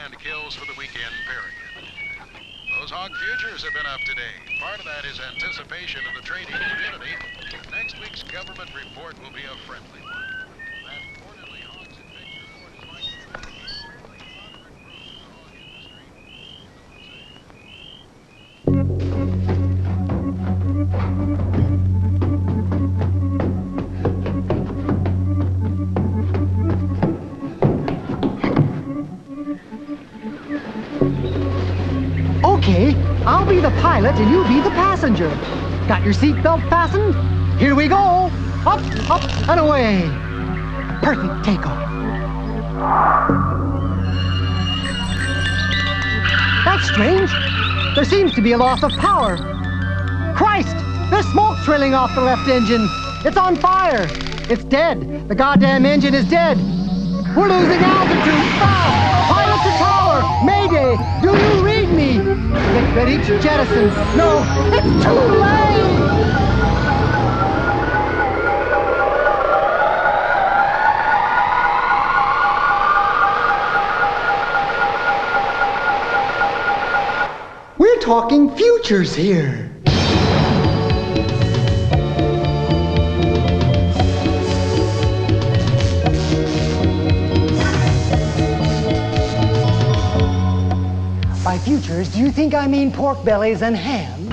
land kills for the weekend period. Those hog futures have been up today. Part of that is anticipation of the trading community. Next week's government report will be a friendly one. That reportedly hogs and pig report is likely to be fairly moderate growth in the hog industry. Okay, I'll be the pilot and you be the passenger. Got your seatbelt fastened? Here we go. Up, up, and away. Perfect takeoff. That's strange. There seems to be a loss of power. Christ, there's smoke trailing off the left engine. It's on fire. It's dead. The goddamn engine is dead. We're losing altitude. Stop! Pilot to tower! Mayday! Do you read me? Get ready to jettison. No, it's too late! We're talking futures here. By futures, do you think I mean pork bellies and hams?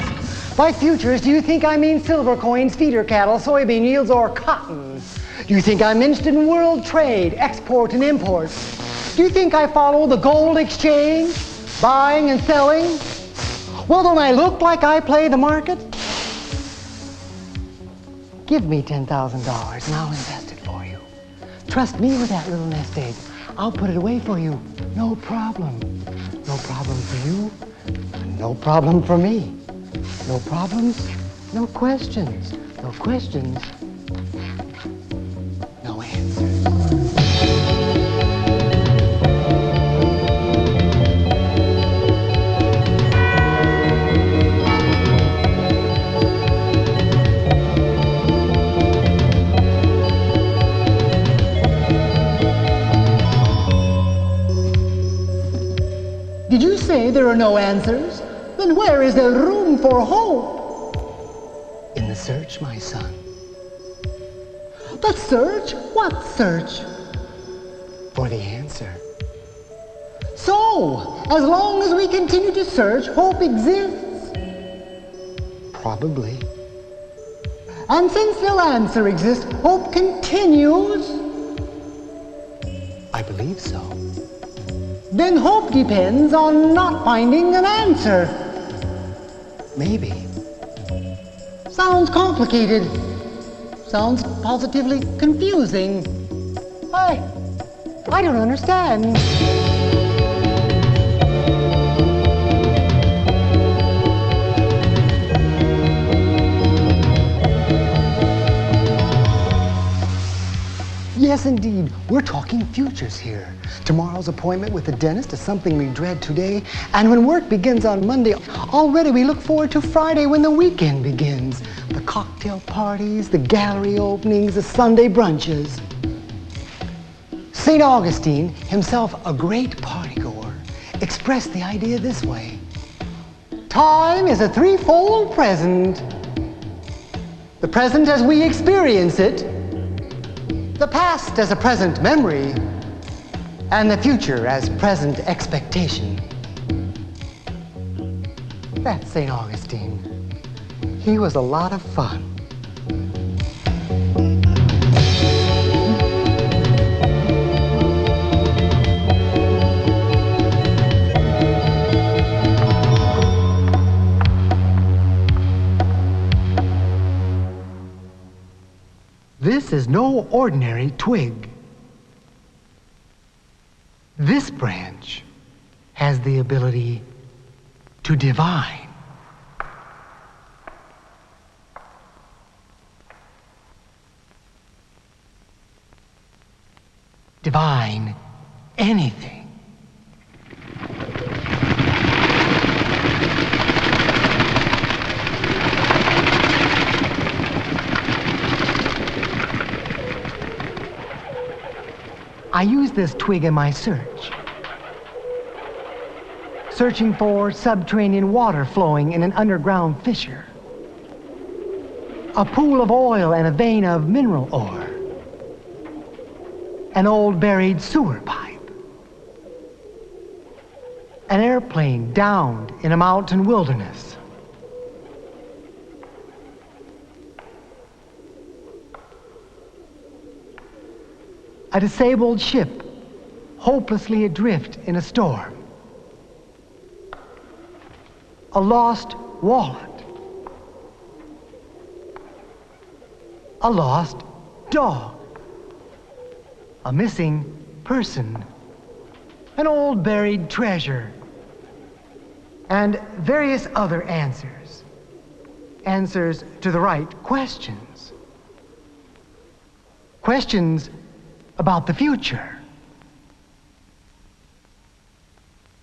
By futures, do you think I mean silver coins, feeder cattle, soybean yields, or cotton? Do you think I'm interested in world trade, export and import? Do you think I follow the gold exchange, buying and selling? Well, don't I look like I play the market? Give me $10,000 and I'll invest it for you. Trust me with that little nest egg. I'll put it away for you. No problem. No problem for you. No problem for me. No problems, no questions. No questions, no answers. Did you say there are no answers? Then where is there room for hope? In the search, my son. The search? What search? For the answer. So, as long as we continue to search, hope exists? Probably. And since no answer exists, hope continues? I believe so. Then hope depends on not finding an answer. Maybe. Sounds complicated. Sounds positively confusing. I don't understand. Yes, indeed. We're talking futures here. Tomorrow's appointment with the dentist is something we dread today, and when work begins on Monday, already we look forward to Friday when the weekend begins. The cocktail parties, the gallery openings, the Sunday brunches. St. Augustine, himself a great partygoer, expressed the idea this way. Time is a threefold present. The present as we experience it, the past as a present memory, and the future as present expectation. That's St. Augustine. He was a lot of fun. This is no ordinary twig. This branch has the ability to divine. Divine anything. I use this twig in my search. searching for subterranean water flowing in an underground fissure, a pool of oil and a vein of mineral ore, an old buried sewer pipe, an airplane downed in a mountain wilderness, a disabled ship hopelessly adrift in a storm, a lost wallet, a lost dog, a missing person, an old buried treasure, and various other answers. Answers to the right questions. Questions about the future.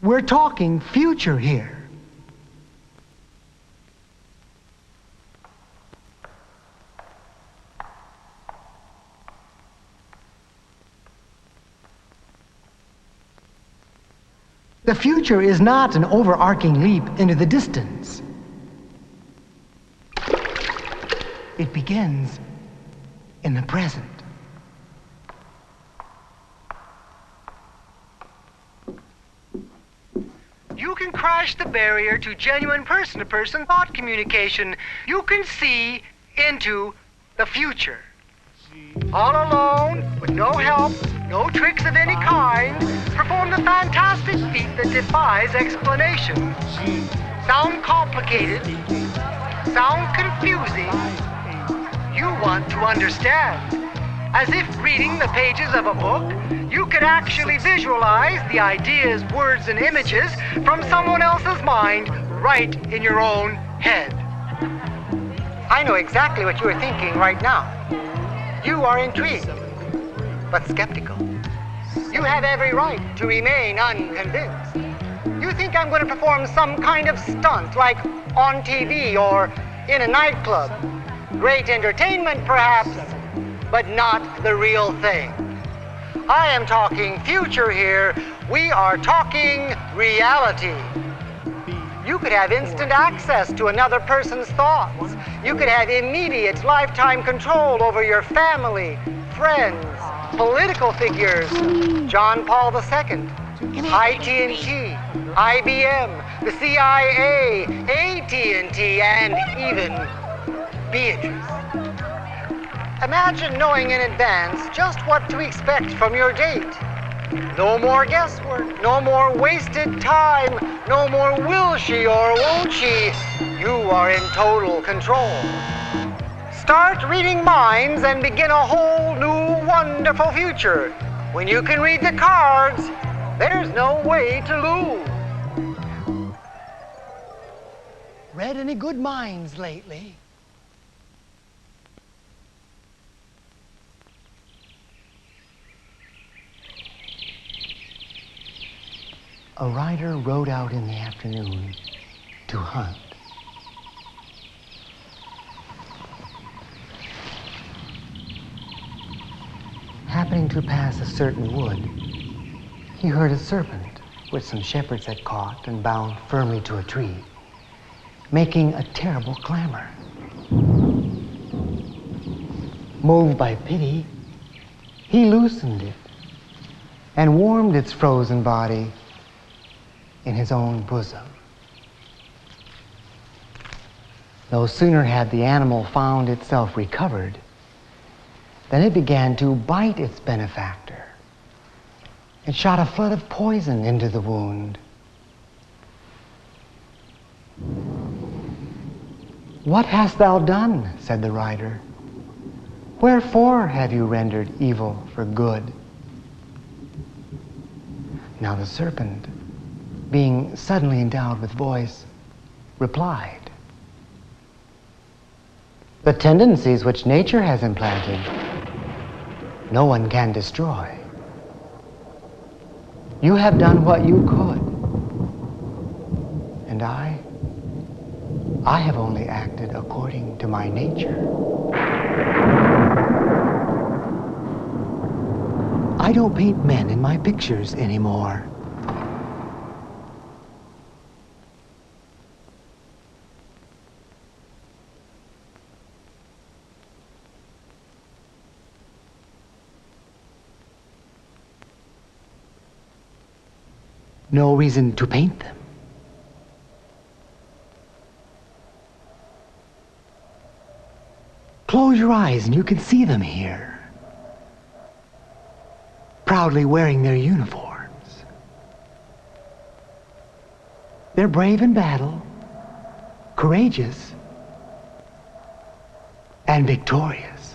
We're talking future here. The future is not an overarching leap into the distance. It begins in the present. You can crash the barrier to genuine person-to-person thought communication. You can see into the future. All alone, with no help, no tricks of any kind, perform the fantastic feat that defies explanation. Sound complicated, sound confusing. You want to understand. As if reading the pages of a book, you could actually visualize the ideas, words, and images from someone else's mind right in your own head. I know exactly what you are thinking right now. You are intrigued, but skeptical. You have every right to remain unconvinced. You think I'm going to perform some kind of stunt, like on TV or in a nightclub. Great entertainment, perhaps, but not the real thing. I am talking future here. We are talking reality. You could have instant access to another person's thoughts. You could have immediate lifetime control over your family, friends, political figures, John Paul II, IT&T, IBM, the CIA, AT&T, and even Beatrice. Imagine knowing in advance just what to expect from your date. No more guesswork, no more wasted time, no more will she or won't she. You are in total control. Start reading minds and begin a whole new wonderful future. When you can read the cards, there's no way to lose. Read any good minds lately? A rider rode out in the afternoon to hunt. Happening to pass a certain wood, he heard a serpent, which some shepherds had caught and bound firmly to a tree, making a terrible clamor. Moved by pity, he loosened it and warmed its frozen body in his own bosom. No sooner had the animal found itself recovered than it began to bite its benefactor and shot a flood of poison into the wound. "What hast thou done?" said the rider. "Wherefore have you rendered evil for good?" Now the serpent, being suddenly endowed with voice, replied, "The tendencies which nature has implanted, no one can destroy. You have done what you could, and I have only acted according to my nature. I don't paint men in my pictures anymore. No reason to paint them. Close your eyes and you can see them here, proudly wearing their uniforms. They're brave in battle, courageous, and victorious.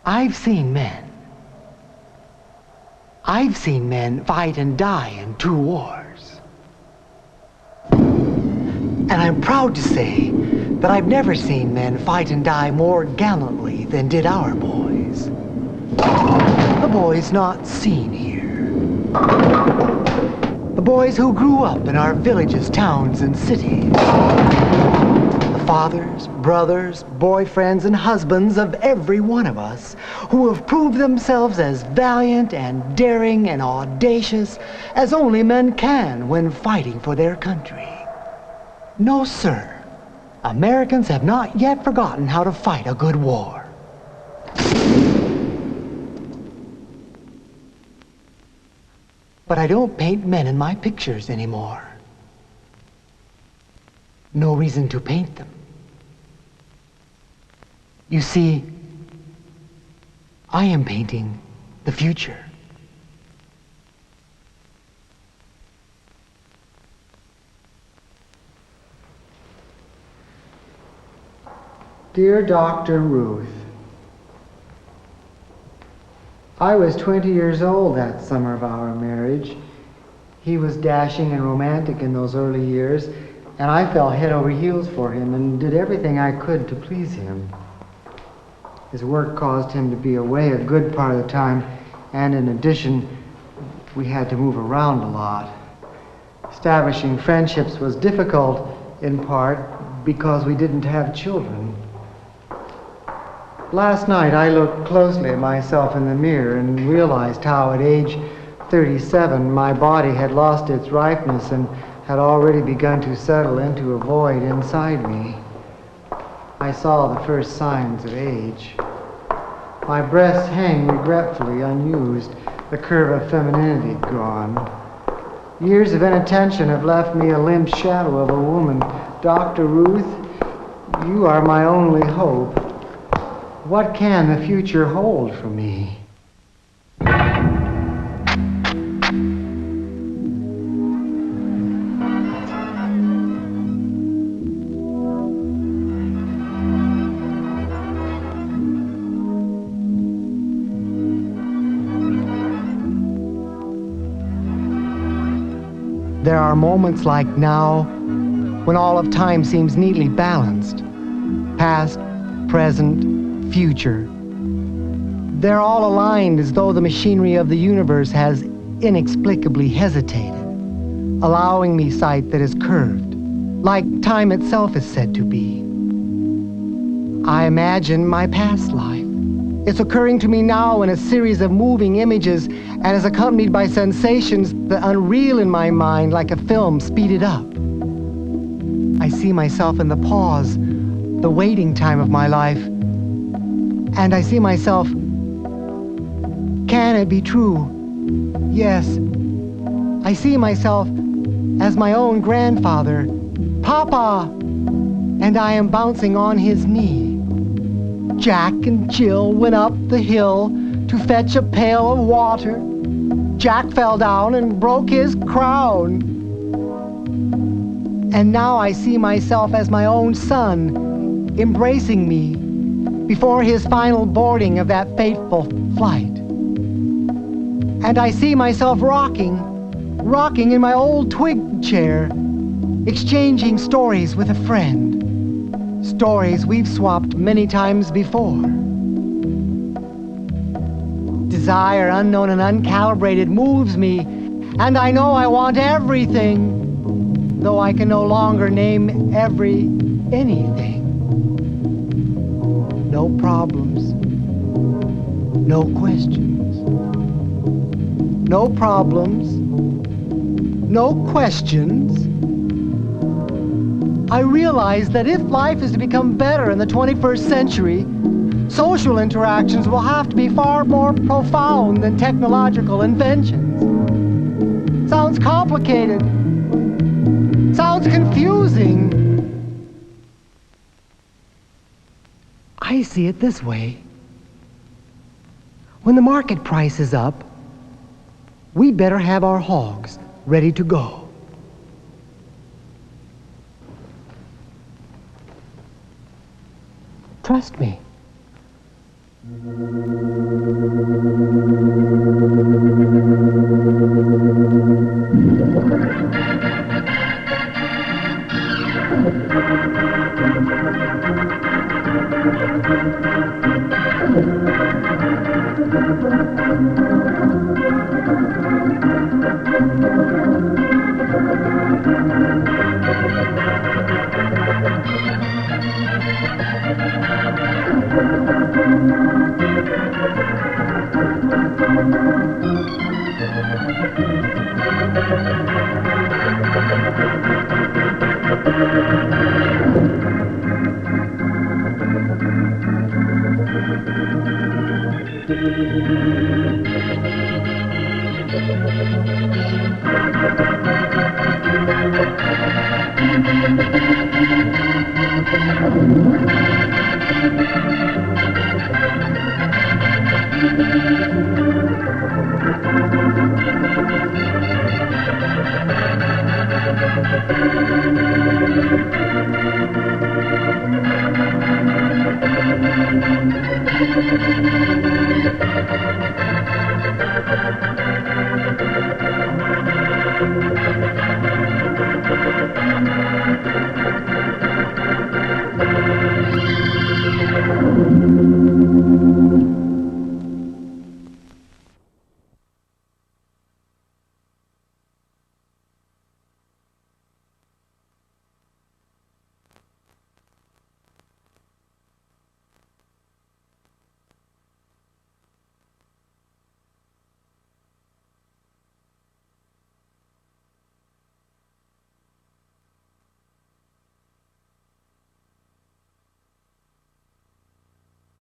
I've seen men fight and die in 2 wars. And I'm proud to say that I've never seen men fight and die more gallantly than did our boys. The boys not seen here. The boys who grew up in our villages, towns, and cities. The fathers, brothers, boyfriends, and husbands of every one of us who have proved themselves as valiant and daring and audacious as only men can when fighting for their country. No, sir. Americans have not yet forgotten how to fight a good war. But I don't paint men in my pictures anymore. No reason to paint them. You see, I am painting the future. Dear Dr. Ruth, I was 20 years old that summer of our marriage. He was dashing and romantic in those early years, and I fell head over heels for him and did everything I could to please him. His work caused him to be away a good part of the time, and in addition, we had to move around a lot. Establishing friendships was difficult, in part, because we didn't have children. Last night, I looked closely at myself in the mirror and realized how at age 37, my body had lost its ripeness and had already begun to settle into a void inside me. I saw the first signs of age. My breasts hang regretfully unused, the curve of femininity gone. Years of inattention have left me a limp shadow of a woman. Dr. Ruth, you are my only hope. What can the future hold for me? There are moments like now when all of time seems neatly balanced. Past, present, future. They're all aligned as though the machinery of the universe has inexplicably hesitated, allowing me sight that is curved, like time itself is said to be. I imagine my past life. It's occurring to me now in a series of moving images and is accompanied by sensations that unreel in my mind like a film speeded up. I see myself in the pause, the waiting time of my life, and I see myself, can it be true? Yes, I see myself as my own grandfather, Papa, and I am bouncing on his knee. Jack and Jill went up the hill to fetch a pail of water. Jack fell down and broke his crown. And now I see myself as my own son, embracing me before his final boarding of that fateful flight. And I see myself rocking in my old twig chair, exchanging stories with a friend. Stories we've swapped many times before. Desire unknown and uncalibrated moves me, and I know I want everything, though I can no longer name anything. No problems, no questions. No problems, no questions, I realized that if life is to become better in the 21st century, social interactions will have to be far more profound than technological inventions. Sounds complicated. Sounds confusing. I see it this way. When the market price is up, we'd better have our hogs ready to go. Trust me.